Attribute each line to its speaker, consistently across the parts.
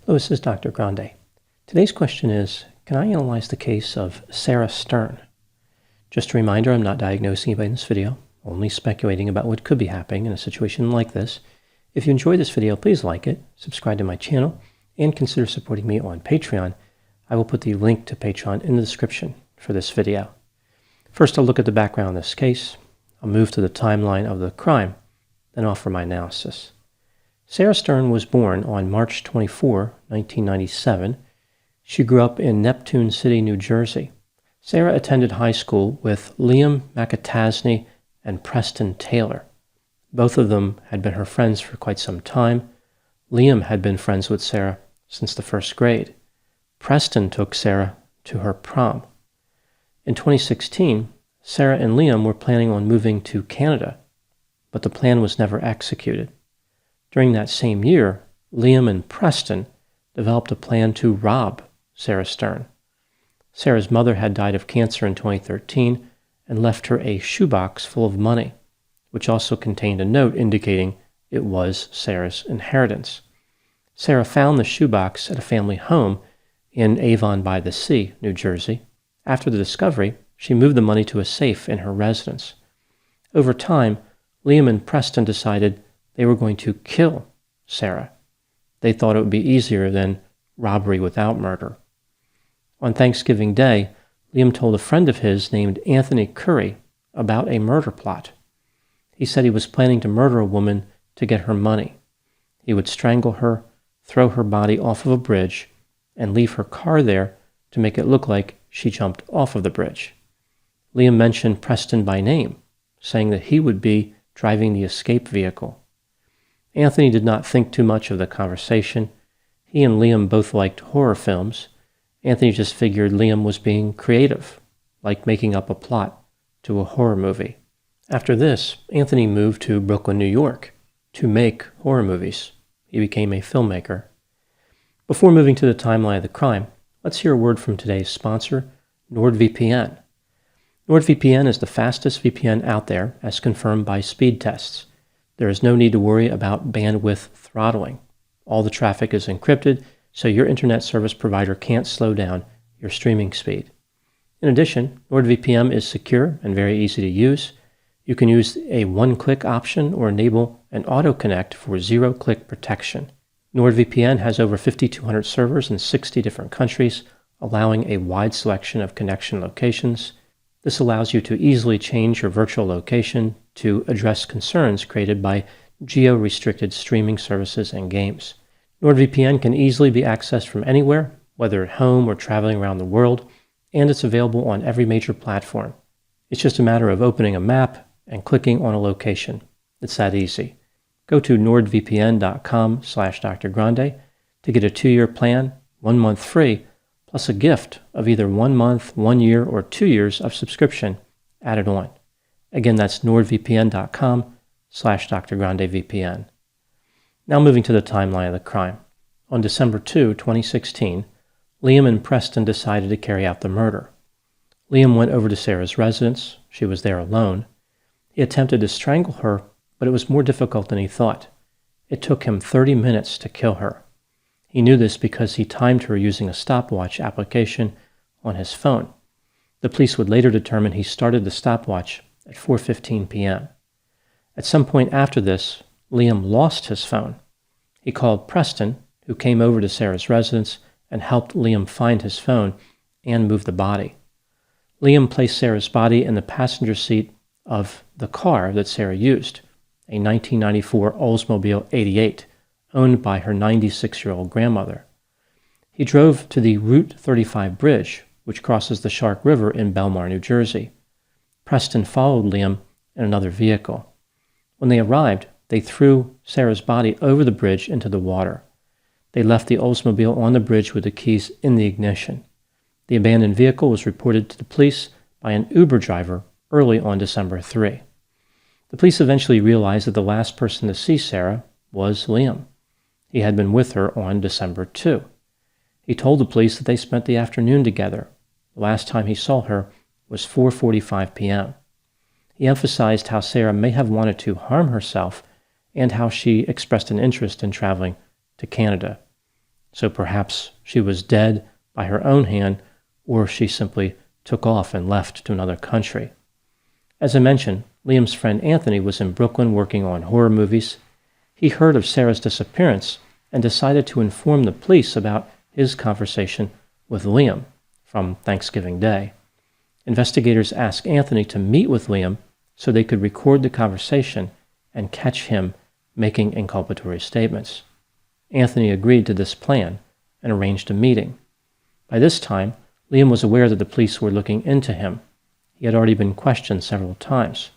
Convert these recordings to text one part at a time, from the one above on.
Speaker 1: Hello, this is Dr. Grande. Today's question is, can I analyze the case of Sarah Stern? Just a reminder, I'm not diagnosing anybody in this video, only speculating about what could be happening in a situation like this. If you enjoyed this video, please like it, subscribe to my channel, and consider supporting me on Patreon. I will put the link to Patreon in the description for this video. First, I'll look at the background of this case. I'll move to the timeline of the crime, then offer my analysis. Sarah Stern was born on March 24, 1997. She grew up in Neptune City, New Jersey. Sarah attended high school with Liam McAtasney and Preston Taylor. Both of them had been her friends for quite some time. Liam had been friends with Sarah since the first grade. Preston took Sarah to her prom. In 2016, Sarah and Liam were planning on moving to Canada, but the plan was never executed. During that same year, Liam and Preston developed a plan to rob Sarah Stern. Sarah's mother had died of cancer in 2013 and left her a shoebox full of money, which also contained a note indicating it was Sarah's inheritance. Sarah found the shoebox at a family home in Avon-by-the-Sea, New Jersey. After the discovery, she moved the money to a safe in her residence. Over time, Liam and Preston decided they were going to kill Sarah. They thought it would be easier than robbery without murder. On Thanksgiving Day, Liam told a friend of his named Anthony Curry about a murder plot. He said he was planning to murder a woman to get her money. He would strangle her, throw her body off of a bridge, and leave her car there to make it look like she jumped off of the bridge. Liam mentioned Preston by name, saying that he would be driving the escape vehicle. Anthony did not think too much of the conversation. He and Liam both liked horror films. Anthony just figured Liam was being creative, like making up a plot to a horror movie. After this, Anthony moved to Brooklyn, New York, to make horror movies. He became a filmmaker. Before moving to the timeline of the crime, let's hear a word from today's sponsor, NordVPN. NordVPN is the fastest VPN out there, as confirmed by speed tests. There is no need to worry about bandwidth throttling. All the traffic is encrypted, so your internet service provider can't slow down your streaming speed. In addition, NordVPN is secure and very easy to use. You can use a one-click option or enable an auto-connect for zero-click protection. NordVPN has over 5,200 servers in 60 different countries, allowing a wide selection of connection locations. This allows you to easily change your virtual location to address concerns created by geo-restricted streaming services and games. NordVPN can easily be accessed from anywhere, whether at home or traveling around the world, and it's available on every major platform. It's just a matter of opening a map and clicking on a location. It's that easy. Go to nordvpn.com/drgrande to get a 2-year plan, 1 month free, plus a gift of either 1 month, 1 year, or 2 years of subscription added on. Again, that's nordvpn.com/drgrandevpn. Now moving to the timeline of the crime. On December 2, 2016, Liam and Preston decided to carry out the murder. Liam went over to Sarah's residence. She was there alone. He attempted to strangle her, but it was more difficult than he thought. It took him 30 minutes to kill her. He knew this because he timed her using a stopwatch application on his phone. The police would later determine he started the stopwatch at 4:15 p.m. At some point after this, Liam lost his phone. He called Preston, who came over to Sarah's residence and helped Liam find his phone and move the body. Liam placed Sarah's body in the passenger seat of the car that Sarah used, a 1994 Oldsmobile 88, owned by her 96-year-old grandmother. He drove to the Route 35 bridge, which crosses the Shark River in Belmar, New Jersey. Preston followed Liam in another vehicle. When they arrived, they threw Sarah's body over the bridge into the water. They left the Oldsmobile on the bridge with the keys in the ignition. The abandoned vehicle was reported to the police by an Uber driver early on December 3. The police eventually realized that the last person to see Sarah was Liam. He had been with her on December 2. He told the police that they spent the afternoon together. The last time he saw her was 4:45 p.m. He emphasized how Sarah may have wanted to harm herself and how she expressed an interest in traveling to Canada. so perhaps she was dead by her own hand, or she simply took off and left to another country. As I mentioned, Liam's friend Anthony was in Brooklyn working on horror movies. He heard of Sarah's disappearance and decided to inform the police about his conversation with Liam from Thanksgiving Day. Investigators asked Anthony to meet with Liam so they could record the conversation and catch him making inculpatory statements. Anthony agreed to this plan and arranged a meeting. By this time, Liam was aware that the police were looking into him. He had already been questioned several times.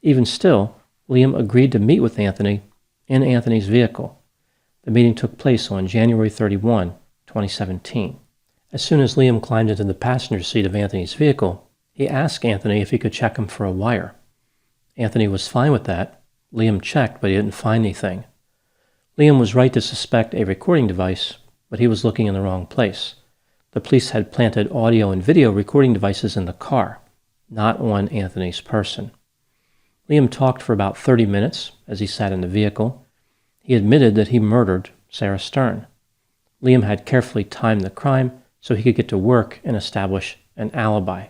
Speaker 1: Even still, Liam agreed to meet with Anthony in Anthony's vehicle. The meeting took place on January 31, 2017. As soon as Liam climbed into the passenger seat of Anthony's vehicle, he asked Anthony if he could check him for a wire. Anthony was fine with that. Liam checked, but he didn't find anything. Liam was right to suspect a recording device, but he was looking in the wrong place. The police had planted audio and video recording devices in the car, not on Anthony's person. Liam talked for about 30 minutes as he sat in the vehicle. He admitted that he murdered Sarah Stern. Liam had carefully timed the crime so he could get to work and establish an alibi.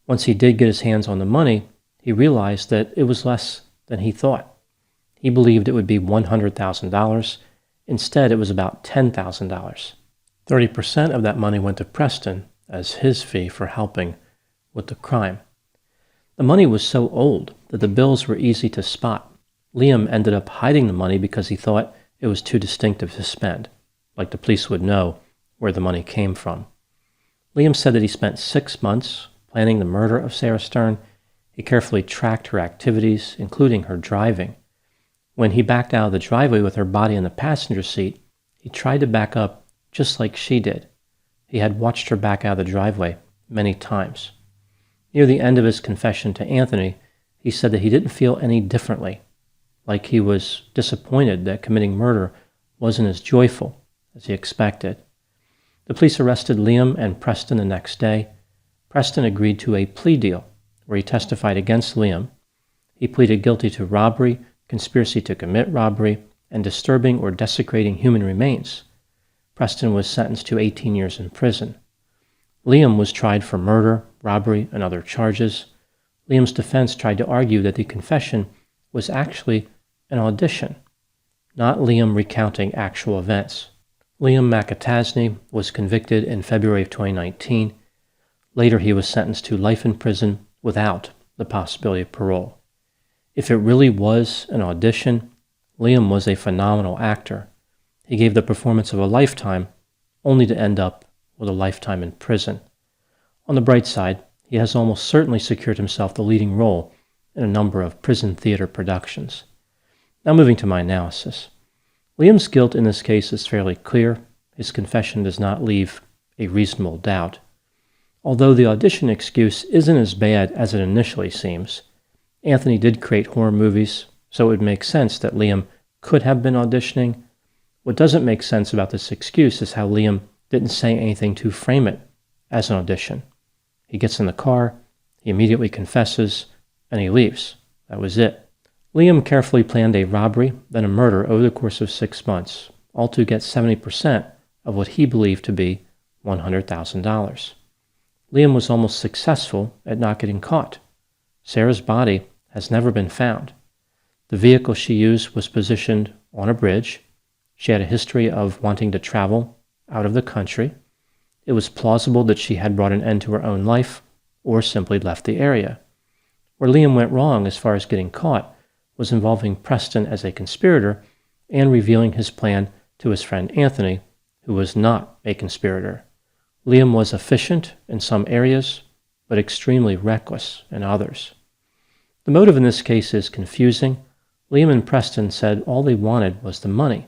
Speaker 1: Once he did get his hands on the money, he realized that it was less than he thought. He believed it would be $100,000. Instead, it was about $10,000. 30% of that money went to Preston as his fee for helping with the crime. The money was so old that the bills were easy to spot. Liam ended up hiding the money because he thought it was too distinctive to spend, like the police would know where the money came from. Liam said that he spent 6 months planning the murder of Sarah Stern. He carefully tracked her activities, including her driving. When he backed out of the driveway with her body in the passenger seat, he tried to back up just like she did. He had watched her back out of the driveway many times. Near the end of his confession to Anthony, he said that he didn't feel any differently, like he was disappointed that committing murder wasn't as joyful as he expected. The police arrested Liam and Preston the next day. Preston agreed to a plea deal where he testified against Liam. He pleaded guilty to robbery, conspiracy to commit robbery, and disturbing or desecrating human remains. Preston was sentenced to 18 years in prison. Liam was tried for murder, robbery, and other charges. Liam's defense tried to argue that the confession was actually an audition, not Liam recounting actual events. Liam McAtasney was convicted in February of 2019. Later, he was sentenced to life in prison without the possibility of parole. If it really was an audition, Liam was a phenomenal actor. He gave the performance of a lifetime, only to end up with a lifetime in prison. On the bright side, he has almost certainly secured himself the leading role in a number of prison theater productions. Now moving to my analysis. Liam's guilt in this case is fairly clear. His confession does not leave a reasonable doubt. Although the audition excuse isn't as bad as it initially seems, Anthony did create horror movies, so it would make sense that Liam could have been auditioning. What doesn't make sense about this excuse is how Liam didn't say anything to frame it as an audition. He gets in the car, he immediately confesses, and he leaves. That was it. Liam carefully planned a robbery, then a murder over the course of 6 months, all to get 70% of what he believed to be $100,000. Liam was almost successful at not getting caught. Sarah's body has never been found. The vehicle she used was positioned on a bridge. She had a history of wanting to travel out of the country. It was plausible that she had brought an end to her own life or simply left the area. Where Liam went wrong as far as getting caught was involving Preston as a conspirator and revealing his plan to his friend Anthony, who was not a conspirator. Liam was efficient in some areas, but extremely reckless in others. The motive in this case is confusing. Liam and Preston said all they wanted was the money,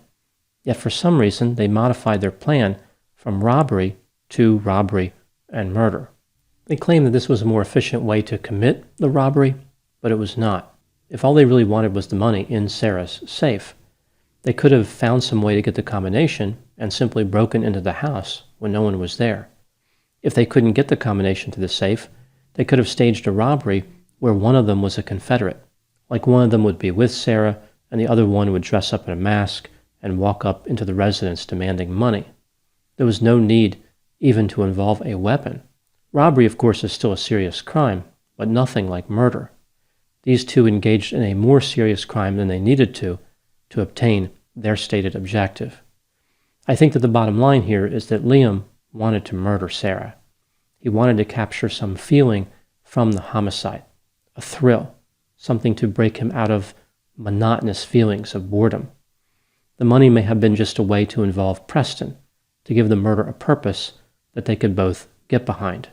Speaker 1: yet for some reason they modified their plan from robbery to robbery and murder. They claimed that this was a more efficient way to commit the robbery, but it was not. If all they really wanted was the money in Sarah's safe, they could have found some way to get the combination and simply broken into the house when no one was there. If they couldn't get the combination to the safe, they could have staged a robbery where one of them was a Confederate, like one of them would be with Sarah and the other one would dress up in a mask and walk up into the residence demanding money. There was no need even to involve a weapon. Robbery, of course, is still a serious crime, but nothing like murder. These two engaged in a more serious crime than they needed to obtain their stated objective. I think that the bottom line here is that Liam wanted to murder Sarah. He wanted to capture some feeling from the homicide, a thrill, something to break him out of monotonous feelings of boredom. The money may have been just a way to involve Preston, to give the murder a purpose that they could both get behind.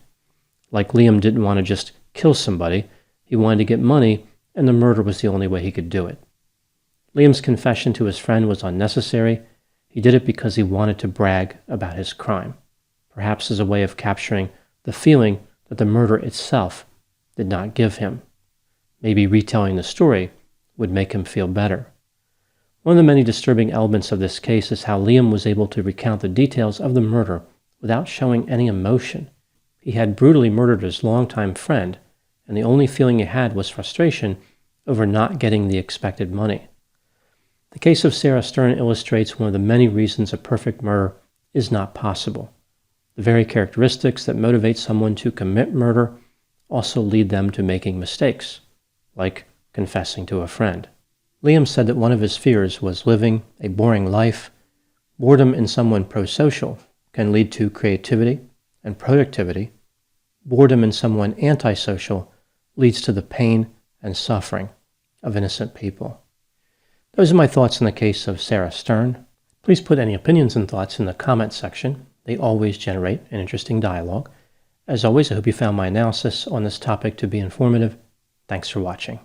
Speaker 1: Like Liam didn't want to just kill somebody, he wanted to get money, and the murder was the only way he could do it. Liam's confession to his friend was unnecessary. He did it because he wanted to brag about his crime, perhaps as a way of capturing the feeling that the murder itself did not give him. Maybe retelling the story would make him feel better. One of the many disturbing elements of this case is how Liam was able to recount the details of the murder without showing any emotion. He had brutally murdered his longtime friend, and the only feeling he had was frustration over not getting the expected money. The case of Sarah Stern illustrates one of the many reasons a perfect murder is not possible. The very characteristics that motivate someone to commit murder also lead them to making mistakes, like confessing to a friend. Liam said that one of his fears was living a boring life. Boredom in someone prosocial can lead to creativity and productivity. Boredom in someone antisocial leads to the pain and suffering of innocent people. Those are my thoughts on the case of Sarah Stern. Please put any opinions and thoughts in the comments section. They always generate an interesting dialogue. As always, I hope you found my analysis on this topic to be informative. Thanks for watching.